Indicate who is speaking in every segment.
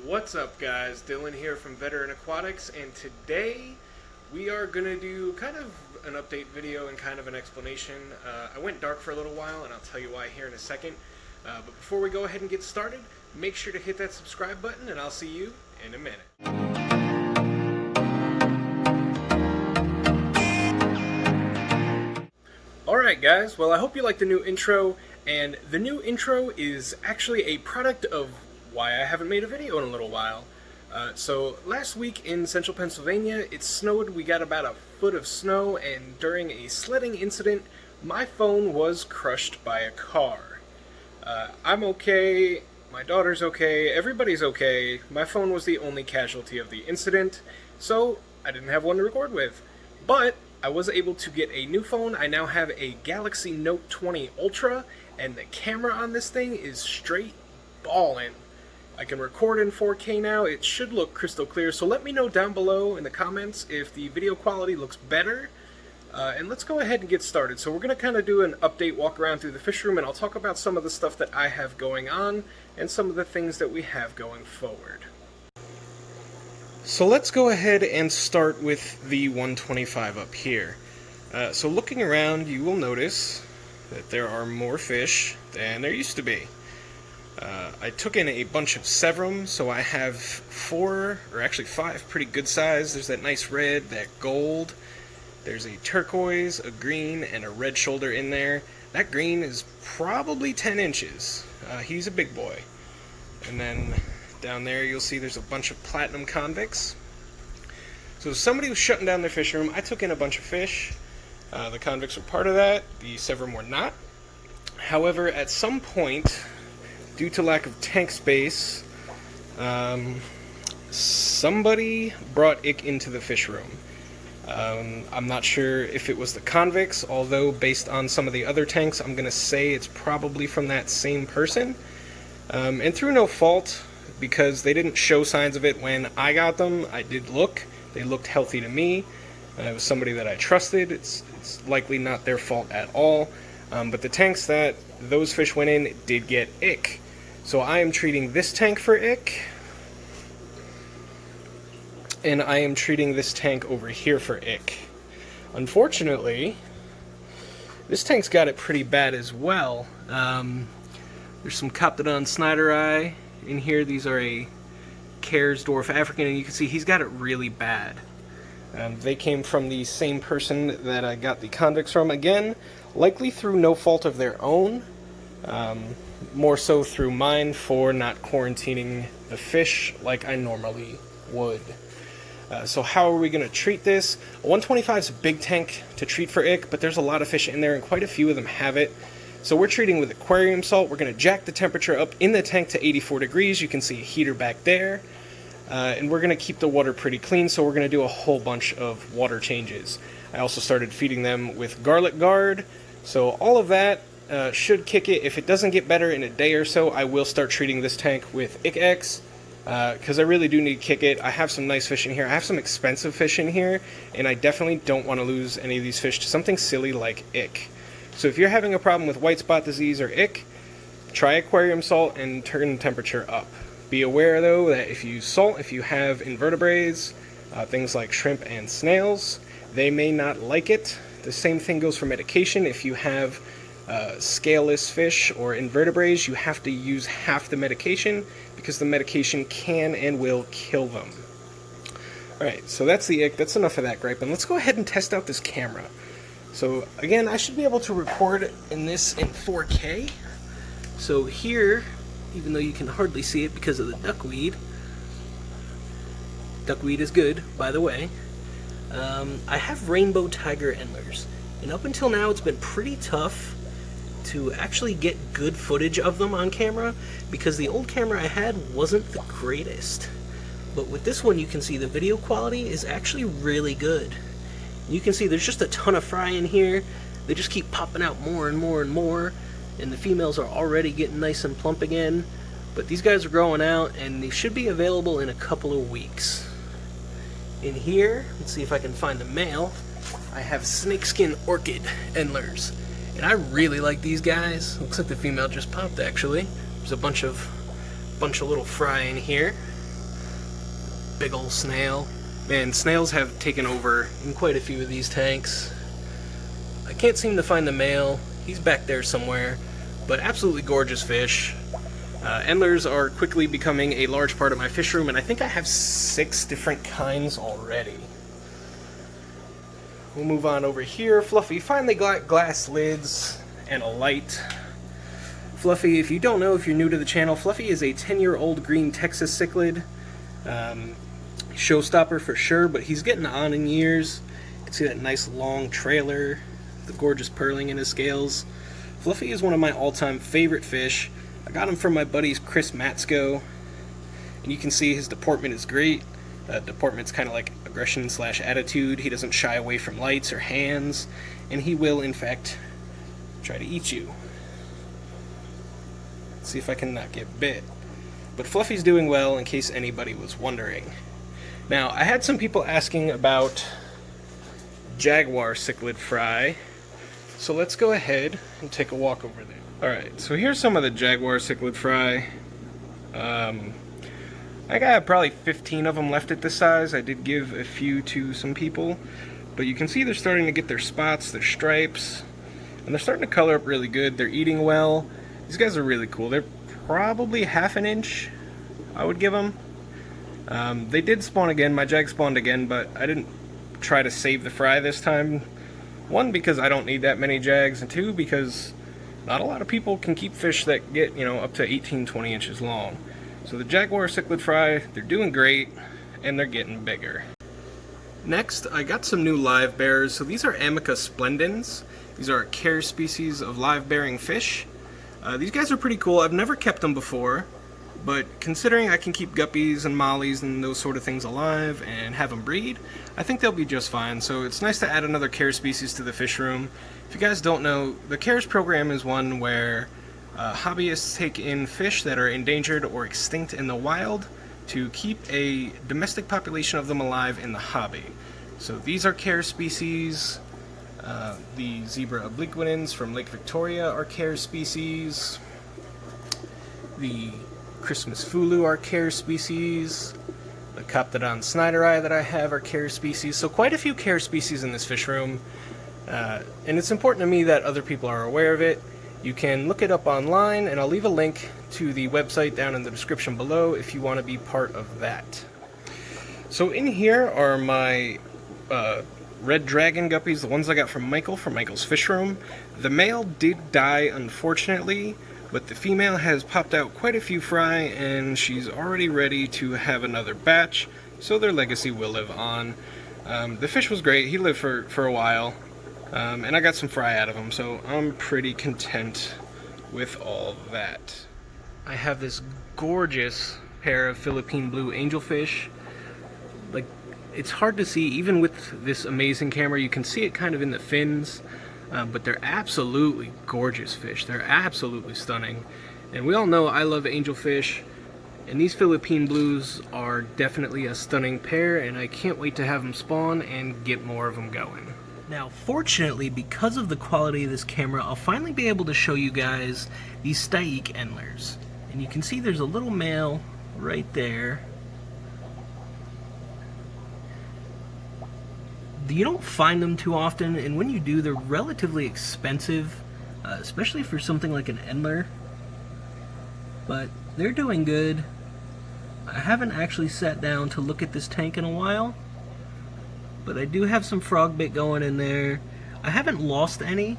Speaker 1: What's up, guys? Dylan here from Veteran Aquatics, and today we are going to do kind of an update video and kind of an explanation. I went dark for a little while, and I'll tell you why here in a second. But before we go ahead and get started, make sure to hit that subscribe button, and I'll see you in a minute. Alright guys, well I hope you like the new intro, and the new intro is actually a product of why I haven't made a video in a little while. So last week in central Pennsylvania it snowed. We got about a foot of snow, and during a sledding incident my phone was crushed by a car. I'm okay, my daughter's okay, everybody's okay. My phone was the only casualty of the incident, so I didn't have one to record with. But I was able to get a new phone. I now have a Galaxy Note 20 Ultra, and the camera on this thing is straight ballin'. I can record in 4K now. It should look crystal clear, so let me know down below in the comments if the video quality looks better. And let's go ahead and get started. So we're going to kind of do an update walk around through the fish room, and I'll talk about some of the stuff that I have going on and some of the things that we have going forward. So let's go ahead and start with the 125 up here. So looking around, you will notice that there are more fish than there used to be. I took in a bunch of Severum, so I have 4, or actually 5 pretty good size. There's that nice red, that gold. There's a turquoise, a green, and a red shoulder in there. That green is probably 10 inches. He's a big boy. And then down there you'll see there's a bunch of platinum convicts. So somebody was shutting down their fish room. I took in a bunch of fish. The convicts were part of that. The Severum were not. However, at some point, due to lack of tank space, somebody brought ick into the fish room. I'm not sure if it was the convicts, although based on some of the other tanks, I'm going to say it's probably from that same person. And through no fault, because they didn't show signs of it when I got them. I did look. They looked healthy to me. It was somebody that I trusted. It's likely not their fault at all. But the tanks that those fish went in did get ick. So I am treating this tank for ick, and I am treating this tank over here for ick. Unfortunately, this tank's got it pretty bad as well. There's some Coptodon snyderi in here. These are a C.A.R.E.S dwarf African, and you can see he's got it really bad. They came from the same person that I got the convicts from, again, likely through no fault of their own. More so through mine for not quarantining the fish like I normally would. So how are we going to treat this? A 125 is a big tank to treat for ick, but there's a lot of fish in there, and quite a few of them have it. So we're treating with aquarium salt. We're going to jack the temperature up in the tank to 84 degrees. You can see a heater back there. And we're going to keep the water pretty clean, so we're going to do a whole bunch of water changes. I also started feeding them with garlic guard. So all of that should kick it. If it doesn't get better in a day or so, I will start treating this tank with IckX, because I really do need to kick it. I have some nice fish in here. I have some expensive fish in here, and I definitely don't want to lose any of these fish to something silly like ick. So if you're having a problem with white spot disease or ick, try aquarium salt and turn the temperature up. Be aware though that if you use salt, if you have invertebrates, things like shrimp and snails, they may not like it. The same thing goes for medication. If you have scaleless fish or invertebrates, you have to use half the medication because the medication can and will kill them. Alright, so that's the ick. That's enough of that gripe. And let's go ahead and test out this camera. So again, I should be able to record in this in 4K. So here, even though you can hardly see it because of the duckweed is good, by the way, I have rainbow tiger endlers. And up until now, it's been pretty tough to actually get good footage of them on camera because the old camera I had wasn't the greatest. But with this one, you can see the video quality is actually really good. You can see there's just a ton of fry in here. They just keep popping out more and more and more, and the females are already getting nice and plump again. But these guys are growing out, and they should be available in a couple of weeks. In here, let's see if I can find a male, I have snakeskin orchid endlers. And I really like these guys. Looks like the female just popped, actually. There's a bunch of little fry in here. big ol' snail. Man, snails have taken over in quite a few of these tanks. I can't seem to find the male. He's back there somewhere, but absolutely gorgeous fish. Endlers are quickly becoming a large part of my fish room, and I think I have 6 different kinds already. We'll move on over here. Fluffy finally got glass lids and a light. Fluffy, if you don't know, if you're new to the channel, Fluffy is a 10-year-old green Texas cichlid. Showstopper for sure, but he's getting on in years. You can see that nice long trailer, the gorgeous pearling in his scales. Fluffy is one of my all-time favorite fish. I got him from my buddies Chris Matsko, and you can see his deportment is great. Deportment's kind of like aggression/attitude. He doesn't shy away from lights or hands, and he will, in fact, try to eat you. Let's see if I can not get bit. But Fluffy's doing well, in case anybody was wondering. Now, I had some people asking about Jaguar Cichlid Fry, so let's go ahead and take a walk over there. Alright, so here's some of the Jaguar Cichlid Fry. I got probably 15 of them left at this size. I did give a few to some people, but you can see they're starting to get their spots, their stripes, and they're starting to color up really good. They're eating well. These guys are really cool. They're probably half an inch, I would give them. They did spawn again. My jag spawned again, but I didn't try to save the fry this time. 1, because I don't need that many jags, and 2, because not a lot of people can keep fish that get, up to 18, 20 inches long. So the Jaguar Cichlid Fry, they're doing great, and they're getting bigger. Next, I got some new live bearers. So these are Amica splendens. These are a C.A.R.E.S species of live-bearing fish. These guys are pretty cool. I've never kept them before, but considering I can keep guppies and mollies and those sort of things alive and have them breed, I think they'll be just fine. So it's nice to add another C.A.R.E.S species to the fish room. If you guys don't know, the C.A.R.E.S program is one where hobbyists take in fish that are endangered or extinct in the wild to keep a domestic population of them alive in the hobby. So these are C.A.R.E.S species. The zebra obliquinans from Lake Victoria are C.A.R.E.S species. The Christmas Fulu are C.A.R.E.S species. The Coptodon snyderi that I have are C.A.R.E.S species. So quite a few C.A.R.E.S species in this fish room. And it's important to me that other people are aware of it. You can look it up online, and I'll leave a link to the website down in the description below if you want to be part of that. So in here are my red dragon guppies, the ones I got from Michael's fish room. The male did die, unfortunately, but the female has popped out quite a few fry, and she's already ready to have another batch, so their legacy will live on. The fish was great. He lived for a while. And I got some fry out of them, so I'm pretty content with all that. I have this gorgeous pair of Philippine blue angelfish. Like, it's hard to see, even with this amazing camera. You can see it kind of in the fins, but they're absolutely gorgeous fish. They're absolutely stunning. And we all know I love angelfish, and these Philippine blues are definitely a stunning pair, and I can't wait to have them spawn and get more of them going. Now, fortunately, because of the quality of this camera, I'll finally be able to show you guys these Styek Endlers. And you can see there's a little male right there. You don't find them too often, and when you do, they're relatively expensive, especially for something like an Endler. But they're doing good. I haven't actually sat down to look at this tank in a while, but I do have some frog bait going in there. I haven't lost any,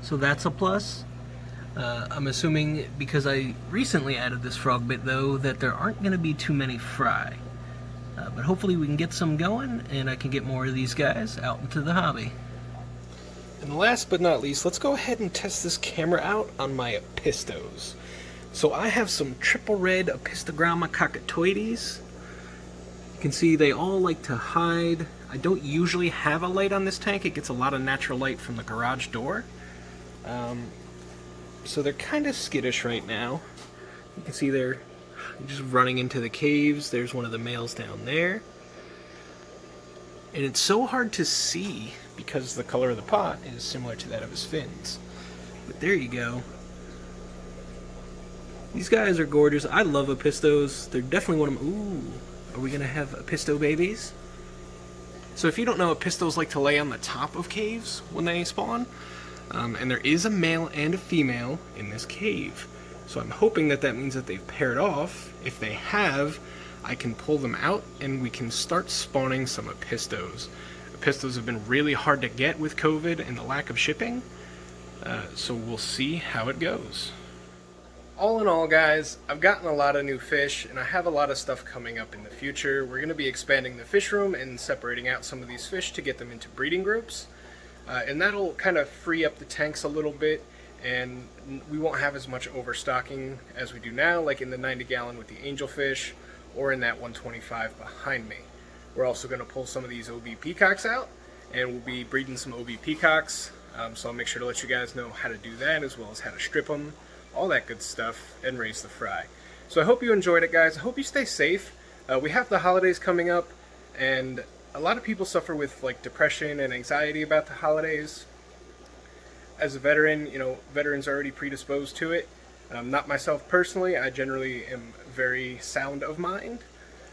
Speaker 1: so that's a plus. I'm assuming because I recently added this frog bait, though, that there aren't going to be too many fry. But hopefully we can get some going, and I can get more of these guys out into the hobby. And last but not least, let's go ahead and test this camera out on my Apistos. So I have some triple red Apistogramma cockatoides. You can see they all like to hide. I don't usually have a light on this tank. It gets a lot of natural light from the garage door. So they're kind of skittish right now. You can see they're just running into the caves. There's one of the males down there. And it's so hard to see because the color of the pot is similar to that of his fins. But there you go. These guys are gorgeous. I love Apistos. They're definitely one of them. Ooh, Are we gonna have Apisto babies? So if you don't know, Apistos like to lay on the top of caves when they spawn. And there is a male and a female in this cave. So I'm hoping that that means that they've paired off. If they have, I can pull them out and we can start spawning some Apistos. Apistos have been really hard to get with COVID and the lack of shipping. So we'll see how it goes. All in all, guys, I've gotten a lot of new fish, and I have a lot of stuff coming up in the future. We're going to be expanding the fish room and separating out some of these fish to get them into breeding groups. And that'll kind of free up the tanks a little bit, and we won't have as much overstocking as we do now, like in the 90-gallon with the Angelfish, or in that 125 behind me. We're also going to pull some of these OB peacocks out, and we'll be breeding some OB peacocks, so I'll make sure to let you guys know how to do that, as well as how to strip them, all that good stuff, and raise the fry. So I hope you enjoyed it, guys. I hope you stay safe. We have the holidays coming up, and a lot of people suffer with like depression and anxiety about the holidays. As a veteran, you know, veterans are already predisposed to it. Not myself personally. I generally am very sound of mind.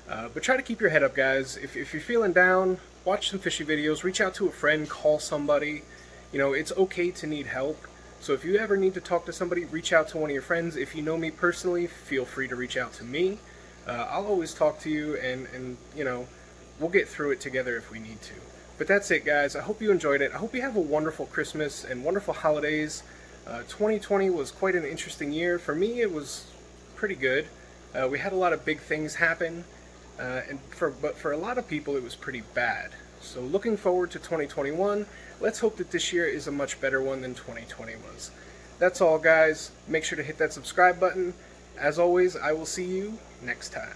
Speaker 1: But try to keep your head up, guys. If you're feeling down, watch some fishy videos, reach out to a friend, call somebody. You know, it's okay to need help. So if you ever need to talk to somebody, reach out to one of your friends. If you know me personally, feel free to reach out to me. I'll always talk to you, and you know, we'll get through it together if we need to. But that's it, guys. I hope you enjoyed it. I hope you have a wonderful Christmas and wonderful holidays. 2020 was quite an interesting year. For me, it was pretty good. We had a lot of big things happen, but for a lot of people, it was pretty bad. So looking forward to 2021. Let's hope that this year is a much better one than 2020 was. That's all, guys. Make sure to hit that subscribe button. As always, I will see you next time.